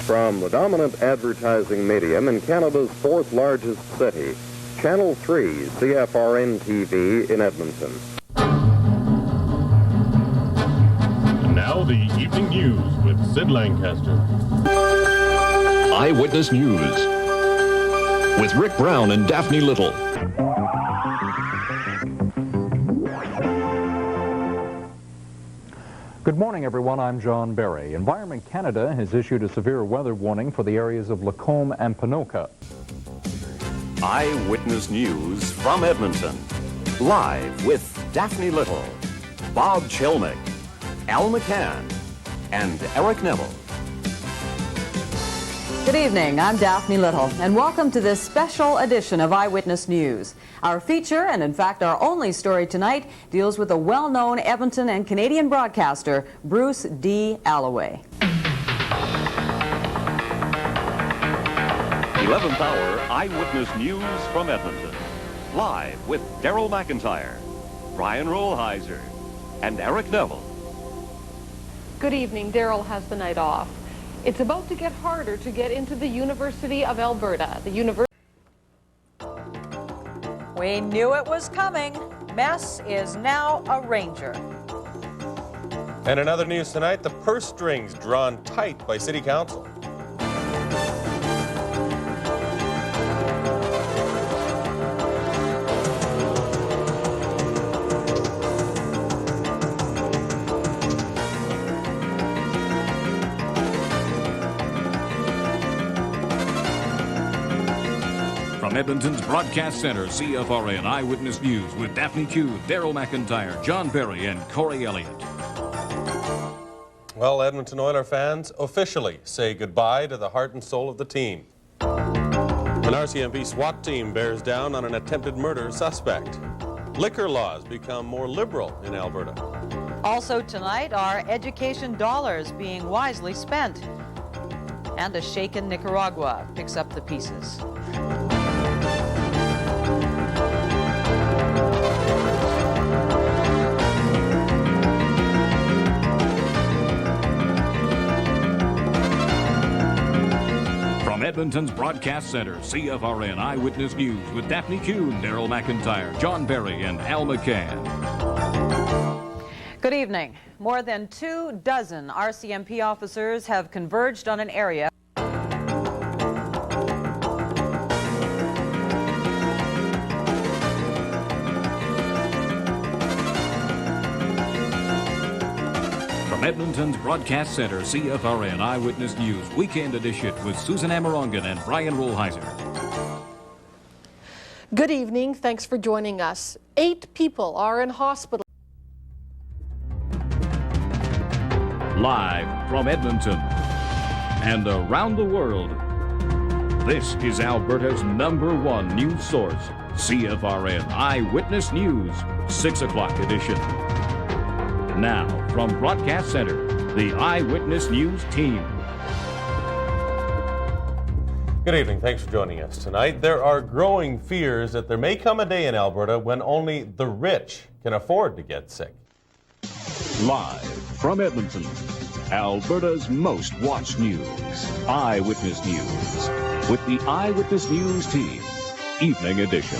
from the dominant advertising medium in Canada's fourth largest city, Channel 3 CFRN TV in Edmonton. Now the evening news with Sid Lancaster. Eyewitness News with Rick Brown and Daphne Little. Good morning, everyone. I'm John Barry. Environment Canada has issued a severe weather warning for the areas of Lacombe and Ponoka. Eyewitness News from Edmonton. Live with Daphne Little, Bob Chilmick, Al McCann, and Eric Neville. Good evening, I'm Daphne Little, and welcome to this special edition of Eyewitness News. Our feature, and in fact our only story tonight, deals with a well-known Edmonton and Canadian broadcaster, Bruce D. Alloway. 11th hour Eyewitness News from Edmonton. Live with Daryl McIntyre, Brian Rollheiser, and Eric Neville. Good evening. Daryl has the night off. It's about to get harder to get into the University of Alberta. We knew it was coming. Mess is now a ranger. And in other news tonight, the purse strings drawn tight by City Council. From Edmonton's Broadcast Center, CFRN Eyewitness News with Daphne Q, Daryl McIntyre, John Barry, and Corey Elliott. Well, Edmonton Oilers fans officially say goodbye to the heart and soul of the team. An RCMP SWAT team bears down on an attempted murder suspect. Liquor laws become more liberal in Alberta. Also tonight, our education dollars being wisely spent. And a shaken Nicaragua picks up the pieces. From Edmonton's Broadcast Center, CFRN Eyewitness News with Daphne Q, Daryl McIntyre, John Barry, and Al McCann. Good evening. More than 24 RCMP officers have converged on an area From Edmonton's Broadcast Center, CFRN Eyewitness News Weekend Edition with Susan Amarongan and Brian Rollheiser. Good evening. Thanks for joining us. 8 people are in hospital. Live from Edmonton and around the world, this is Alberta's #1 news source, CFRN Eyewitness News, 6 o'clock edition. Now, from Broadcast Center, the Eyewitness News team. Good evening. Thanks for joining us tonight. There are growing fears that there may come a day in Alberta when only the rich can afford to get sick. Live from Edmonton, Alberta's most watched news, Eyewitness News, with the Eyewitness News team, Evening Edition.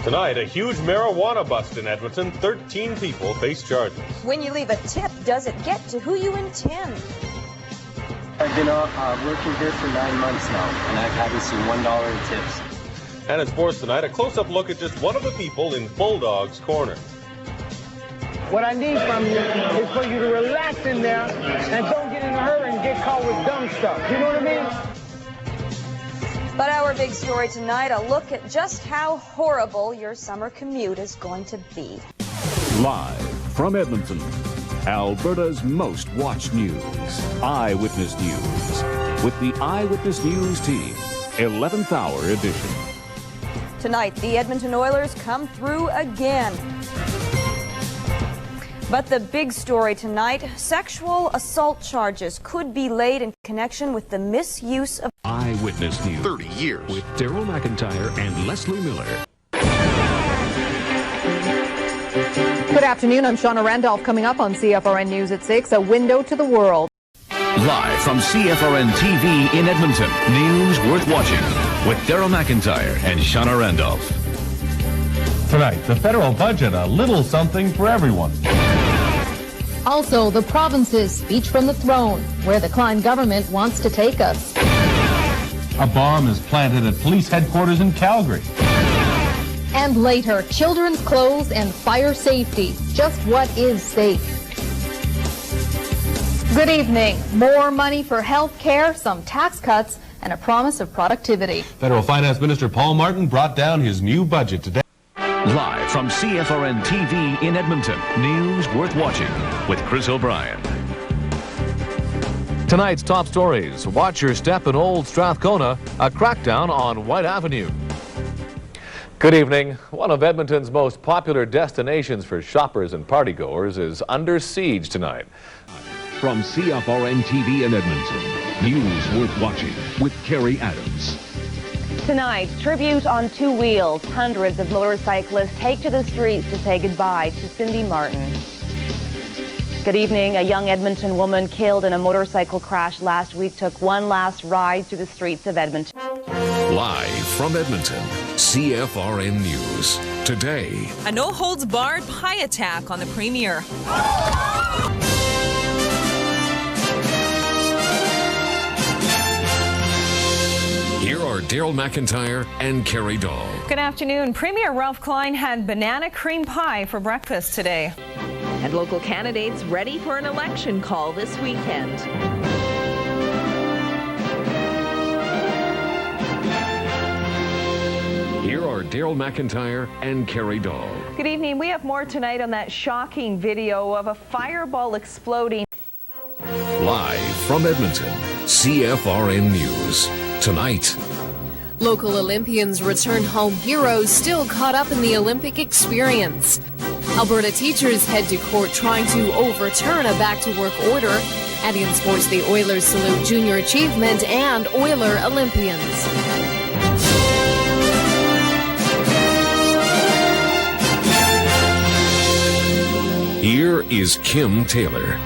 Tonight, a huge marijuana bust in Edmonton. 13 people face charges. When you leave a tip, does it get to who you intend? I've been working here for 9 months now, and I haven't seen $1 in tips. And in sports tonight, a close-up look at just one of the people in Bulldog's corner. What I need from you is for you to relax in there and don't get in a hurry and get caught with dumb stuff. You know what I mean? But our big story tonight, a look at just how horrible your summer commute is going to be. Live from Edmonton, Alberta's most watched news, Eyewitness News, with the Eyewitness News team, 11th hour edition. Tonight, the Edmonton Oilers come through again. But the big story tonight, sexual assault charges could be laid in connection with the misuse of Eyewitness News. 30 years. With Daryl McIntyre and Leslie Miller. Good afternoon. I'm Shauna Randolph. Coming up on CFRN News at 6, a window to the world. Live from CFRN TV in Edmonton, news worth watching with Daryl McIntyre and Shauna Randolph. Tonight, the federal budget, a little something for everyone. Also, the province's speech from the throne, where the Klein government wants to take us. A bomb is planted at police headquarters in Calgary. And later, children's clothes and fire safety. Just what is safe? Good evening. More money for health care, some tax cuts, and a promise of productivity. Federal Finance Minister Paul Martin brought down his new budget today. Live from CFRN TV in Edmonton, news worth watching with Chris O'Brien. Tonight's top stories. Watch your step in Old Strathcona, a crackdown on White Avenue. Good evening. One of Edmonton's most popular destinations for shoppers and partygoers is under siege tonight. From CFRN TV in Edmonton, news worth watching with Kerry Adams. Tonight, tribute on two wheels. Hundreds of motorcyclists take to the streets to say goodbye to Cindy Martin. Good evening. A young Edmonton woman killed in a motorcycle crash last week took one last ride through the streets of Edmonton. Live from Edmonton, CFRN News. Today, a no-holds-barred pie attack on the Premier. Here are Daryl McIntyre and Kerry Dahl. Good afternoon. Premier Ralph Klein had banana cream pie for breakfast today. And local candidates ready for an election call this weekend. Here are Daryl McIntyre and Kerry Dahl. Good evening. We have more tonight on that shocking video of a fireball exploding. Live from Edmonton, CFRN News. Tonight, Local Olympians return home heroes still caught up in the Olympic experience. Alberta teachers head to court trying to overturn a back-to-work order. And in sports, the Oilers salute junior achievement and Oiler Olympians. here is Kim Taylor.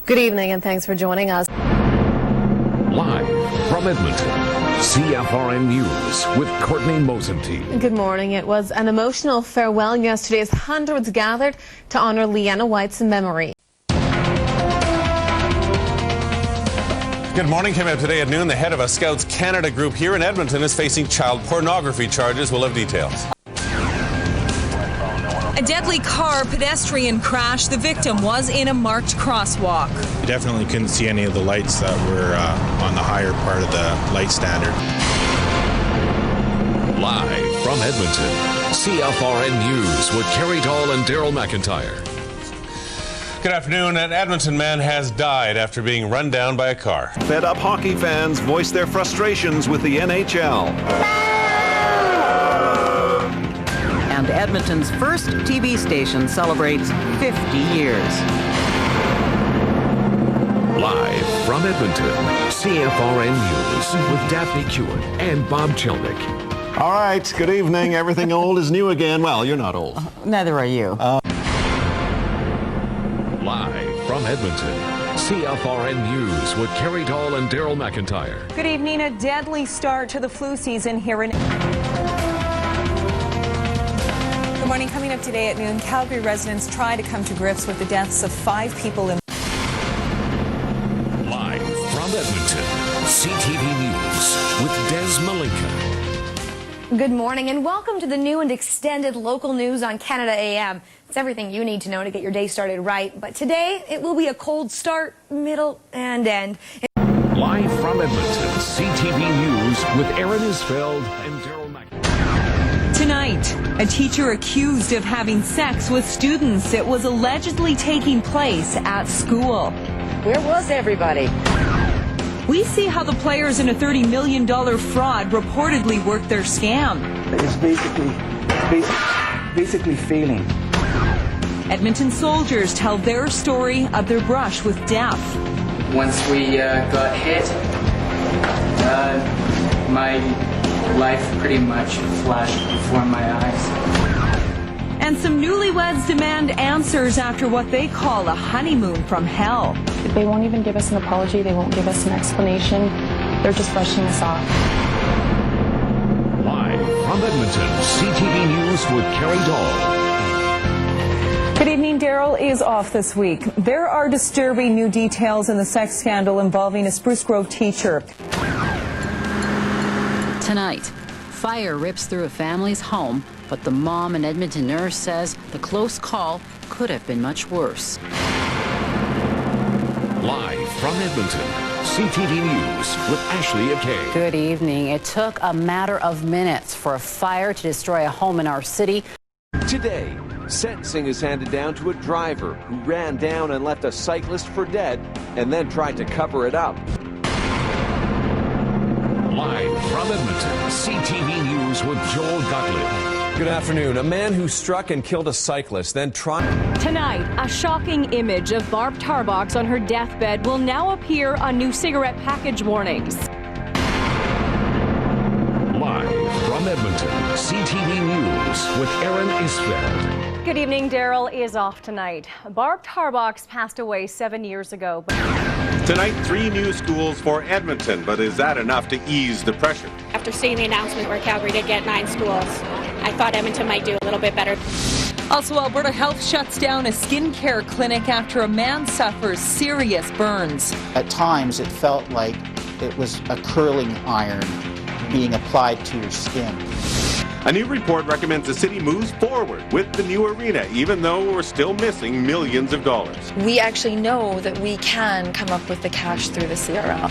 Good evening and thanks for joining us. Live from Edmonton, CFRN News with Courtney Mosenty. Good morning. It was an emotional farewell yesterday as hundreds gathered to honor Leanna White's memory. Good morning. Coming up today at noon, the head of a Scouts Canada group here in Edmonton is facing child pornography charges. We'll have details. A deadly car pedestrian crash. The victim was in a marked crosswalk. You definitely couldn't see any of the lights that were on the higher part of the light standard. Live from Edmonton, CFRN News with Kerry Dahl and Daryl McIntyre. Good afternoon. An Edmonton man has died after being run down by a car. Fed up hockey fans voice their frustrations with the NHL. And Edmonton's first TV station celebrates 50 years. Live from Edmonton, CFRN News with Daphne Kewen and Bob Chelnick. All right, good evening. Everything old is new again. Well, you're not old. Neither are you. Live from Edmonton, CFRN News with Kerry Dahl and Daryl McIntyre. Good evening. A deadly start to the flu season here in... Good morning. Coming up today at noon, Calgary residents try to come to grips with the deaths of 5 people in... Live from Edmonton, CTV News with Des Malinka. Good morning and welcome to the new and extended local news on Canada AM. It's everything you need to know to get your day started right. But today, it will be a cold start, middle, and end. Live from Edmonton, CTV News with Aaron Isfeld and Daryl McIntyre. Tonight, a teacher accused of having sex with students. It was allegedly taking place at school. Where was everybody? We see how the players in a $30 million fraud reportedly worked their scam. It's basically failing. Edmonton soldiers tell their story of their brush with death. Once we got hit, my life pretty much flashed before my eyes. And some newlywed Newlyweds demand answers after what they call a honeymoon from hell. They won't even give us an apology. They won't give us an explanation. They're just brushing us off. Live from Edmonton, CTV News with Carrie Dahl. Good evening. Daryl is off this week. There are disturbing new details in the sex scandal involving a Spruce Grove teacher. Tonight, fire rips through a family's home, but the mom and Edmonton nurse says the close call could have been much worse. Live from Edmonton, CTV News with Ashley Akay. Good evening. It took a matter of minutes for a fire to destroy a home in our city. Today, sentencing is handed down to a driver who ran down and left a cyclist for dead and then tried to cover it up. Live from Edmonton, CTV News with Joel Gottlieb. Good afternoon. A man who struck and killed a cyclist, then tried... Tonight, a shocking image of Barb Tarbox on her deathbed will now appear on new cigarette package warnings. Live from Edmonton, CTV News with Aaron Isfeld. Good evening. Daryl is off tonight. Barb Tarbox passed away 7 years ago. Tonight, 3 new schools for Edmonton, but is that enough to ease the pressure? After seeing the announcement where Calgary did get 9 schools, I thought Edmonton might do a little bit better. Also, Alberta Health shuts down a skincare clinic after a man suffers serious burns. At times, it felt like it was a curling iron being applied to your skin. A new report recommends the city moves forward with the new arena, even though we're still missing millions of dollars. We actually know that we can come up with the cash through the CRL.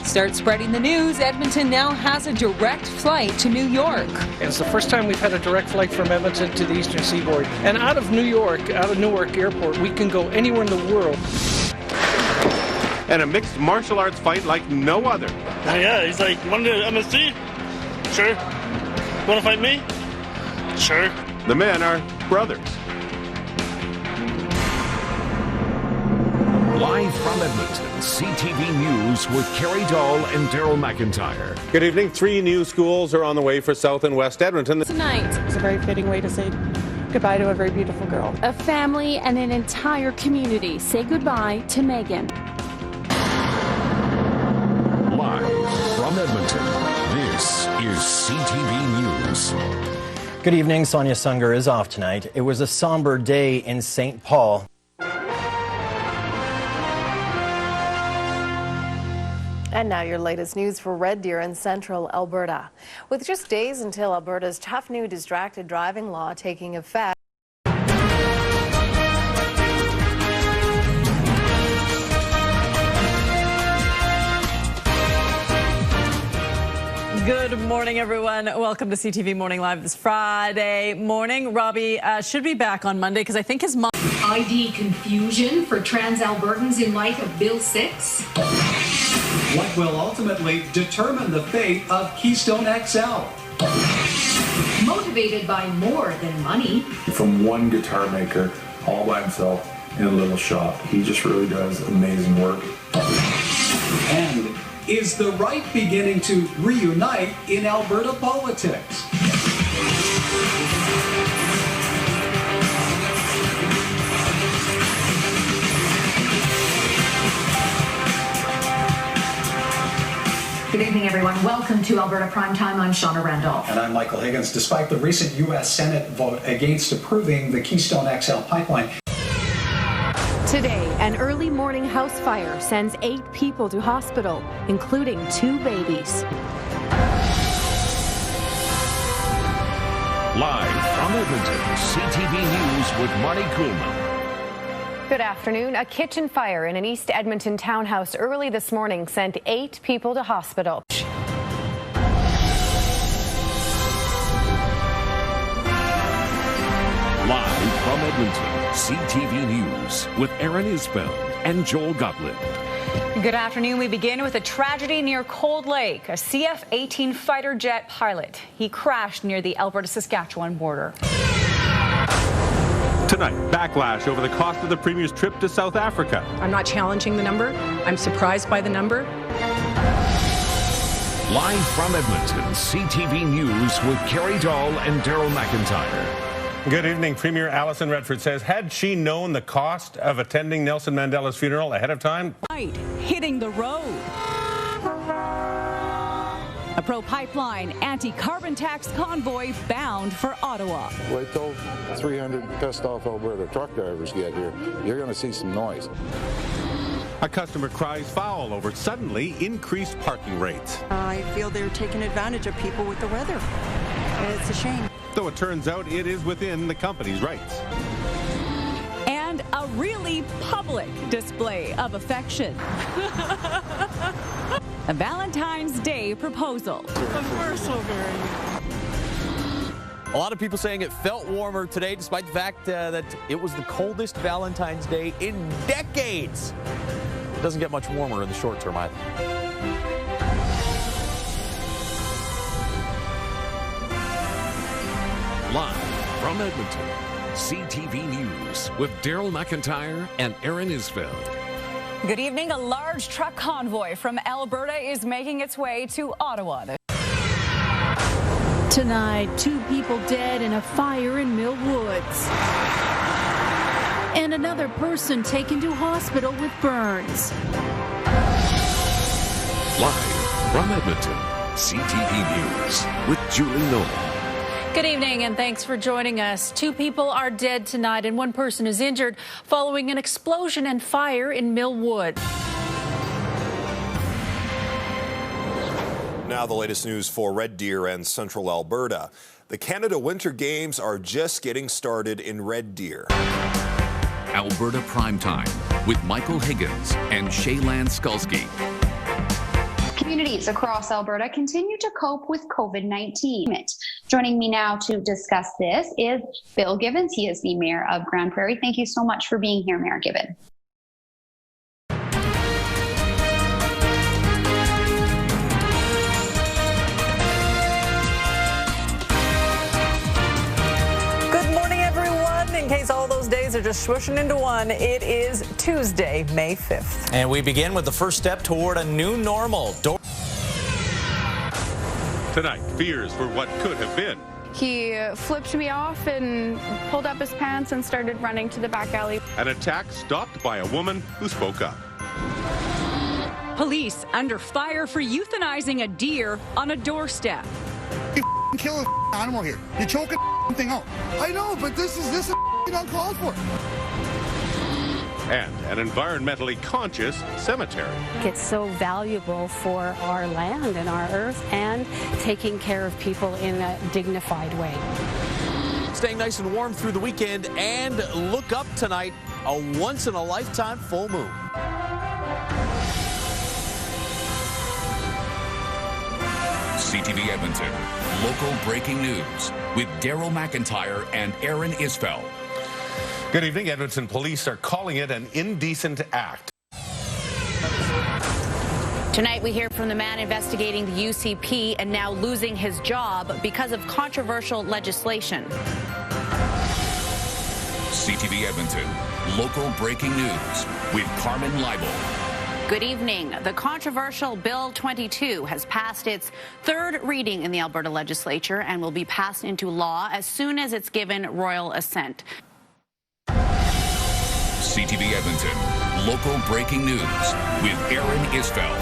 Start spreading the news. Edmonton now has a direct flight to New York. It's the first time we've had a direct flight from Edmonton to the Eastern Seaboard. And out of Newark Airport, we can go anywhere in the world. And a mixed martial arts fight like no other. Yeah, he's like, want to do MSC? Sure. Want to fight me? Sure. The men are brothers. Live from Edmonton, CTV News with Carrie Dahl and Daryl McIntyre. Good evening. 3 new schools are on the way for South and West Edmonton. Tonight is a very fitting way to say goodbye to a very beautiful girl. A family and an entire community say goodbye to Megan. Live from Edmonton, this is CTV News. Good evening. Sonia Sunger is off tonight. It was a somber day in St. Paul. And now your latest news for Red Deer in central Alberta. With just days until Alberta's tough new distracted driving law taking effect. Good morning, everyone. Welcome to CTV Morning Live this Friday morning. Robbie should be back on Monday because I think his mom... ID confusion for trans Albertans in light of Bill 6. What will ultimately determine the fate of Keystone XL? Motivated by more than money. From one guitar maker all by himself in a little shop. He just really does amazing work. And is the right beginning to reunite in Alberta politics? Good evening, everyone. Welcome to Alberta Primetime. I'm Shauna Randolph. And I'm Michael Higgins. Despite the recent U.S. Senate vote against approving the Keystone XL pipeline. Today, an early morning house fire sends 8 people to hospital, including 2 babies. Live from Edmonton, CTV News with Marnie Kuhlman. Good afternoon. A kitchen fire in an East Edmonton townhouse early this morning sent 8 people to hospital. Live from Edmonton, CTV News with Aaron Isfeld and Joel Gottlieb. Good afternoon. We begin with a tragedy near Cold Lake. A CF-18 fighter jet pilot. He crashed near the Alberta-Saskatchewan border. Tonight, backlash over the cost of the Premier's trip to South Africa. I'm not challenging the number. I'm surprised by the number. Live from Edmonton, CTV News with Carrie Dahl and Daryl McIntyre. Good evening. Premier Alison Redford says, had she known the cost of attending Nelson Mandela's funeral ahead of time? Hitting the road. A pro-pipeline, anti-carbon tax convoy bound for Ottawa. Wait till 300 pissed-off Alberta truck drivers get here. You're going to see some noise. A customer cries foul over suddenly increased parking rates. I feel they're taking advantage of people with the weather. It's a shame. Though it turns out it is within the company's rights. And a really public display of affection. A Valentine's Day proposal. Of course, so very. A lot of people saying it felt warmer today, despite the fact that it was the coldest Valentine's Day in decades. It doesn't get much warmer in the short term either. Live from Edmonton, CTV News with Daryl McIntyre and Aaron Isfeld. Good evening. A large truck convoy from Alberta is making its way to Ottawa. Tonight, 2 people dead in a fire in Mill Woods. And another person taken to hospital with burns. Live from Edmonton, CTV News with Julie Nolan. Good evening and thanks for joining us. 2 people are dead tonight and 1 person is injured following an explosion and fire in Mill Woods. Now the latest news for Red Deer and Central Alberta. The Canada Winter Games are just getting started in Red Deer. Alberta Primetime with Michael Higgins and Shaylan Skulski. Communities across Alberta continue to cope with COVID-19. Joining me now to discuss this is Bill Gibbons. He is the Mayor of Grand Prairie. Thank you so much for being here, Mayor Gibbons. Good morning, everyone. In case all those days are just swooshing into one, it is Tuesday, May 5th. And we begin with the first step toward a new normal. Tonight, fears for what could have been. He flipped me off and pulled up his pants and started running to the back alley. An attack stopped by a woman who spoke up. Police under fire for euthanizing a deer on a doorstep. You kill an animal here. You choke a thing out. I know, but this is uncalled for. And an environmentally conscious cemetery. It's so valuable for our land and our earth and taking care of people in a dignified way. Staying nice and warm through the weekend and look up tonight, a once-in-a-lifetime full moon. CTV Edmonton, local breaking news with Daryl McIntyre and Aaron Isfeld. Good evening. Edmonton police are calling it an indecent act. Tonight we hear from the man investigating the UCP and now losing his job because of controversial legislation. CTV Edmonton, local breaking news with Carmen Leibel. Good evening. The controversial Bill 22 has passed its 3rd reading in the Alberta legislature and will be passed into law as soon as it's given royal assent. CTV Edmonton, local breaking news with Aaron Isfeld.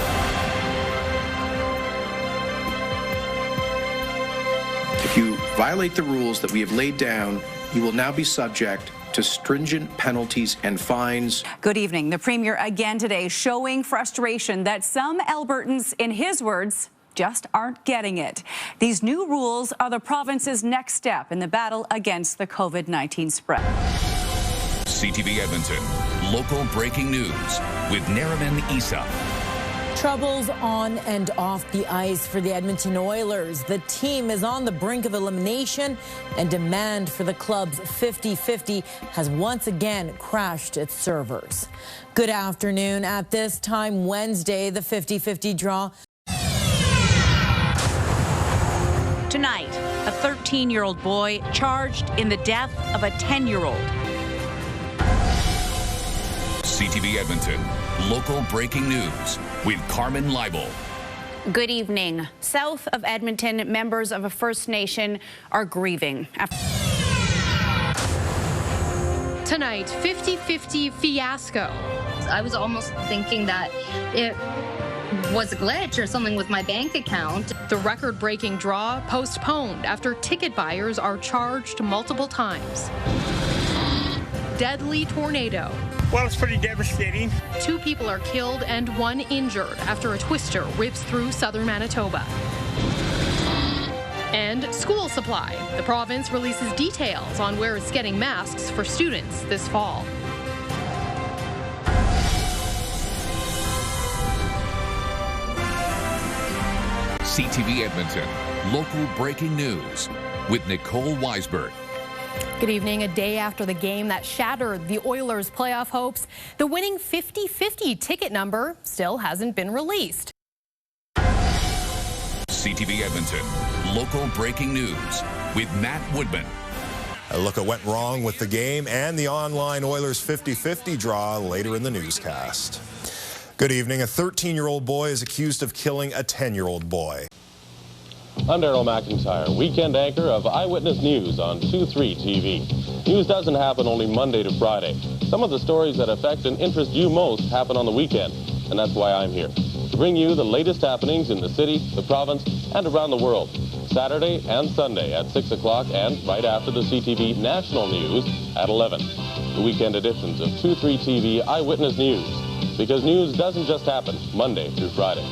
If you violate the rules that we have laid down, you will now be subject to stringent penalties and fines. Good evening. The Premier again today showing frustration that some Albertans, in his words, just aren't getting it. These new rules are the province's next step in the battle against the COVID-19 spread. CTV Edmonton, local breaking news with Nariman Issa. Troubles on and off the ice for the Edmonton Oilers. The team is on the brink of elimination, and demand for the club's 50-50 has once again crashed its servers. Good afternoon. At this time Wednesday, the 50-50 draw. Tonight, a 13-year-old boy charged in the death of a 10-year-old. CTV Edmonton, local breaking news with Carmen Leibel. Good evening. South of Edmonton, members of a First Nation are grieving. overnight 50-50 fiasco. I was almost thinking that it was a glitch or something with my bank account. The record-breaking draw postponed after ticket buyers are charged multiple times. Deadly tornado. Well, it's pretty devastating. 2 people are killed and 1 injured after a twister rips through southern Manitoba. And school supply. The province releases details on where it's getting masks for students this fall. CTV Edmonton, local breaking news with Nicole Weisberg. Good evening. A day after the game that shattered the Oilers' playoff hopes, the winning 50-50 ticket number still hasn't been released. CTV Edmonton, local breaking news with Matt Woodman. A look at what went wrong with the game and the online Oilers 50-50 draw later in the newscast. Good evening. A 13-year-old boy is accused of killing a 10-year-old boy. I'm Daryl McIntyre, weekend anchor of Eyewitness News on 2-3 TV. News doesn't happen only Monday to Friday. Some of the stories that affect and interest you most happen on the weekend, and that's why I'm here, to bring you the latest happenings in the city, the province, and around the world. Saturday and Sunday at 6 o'clock and right after the CTV National News at 11. The weekend editions of 2-3 TV Eyewitness News, because news doesn't just happen Monday through Friday.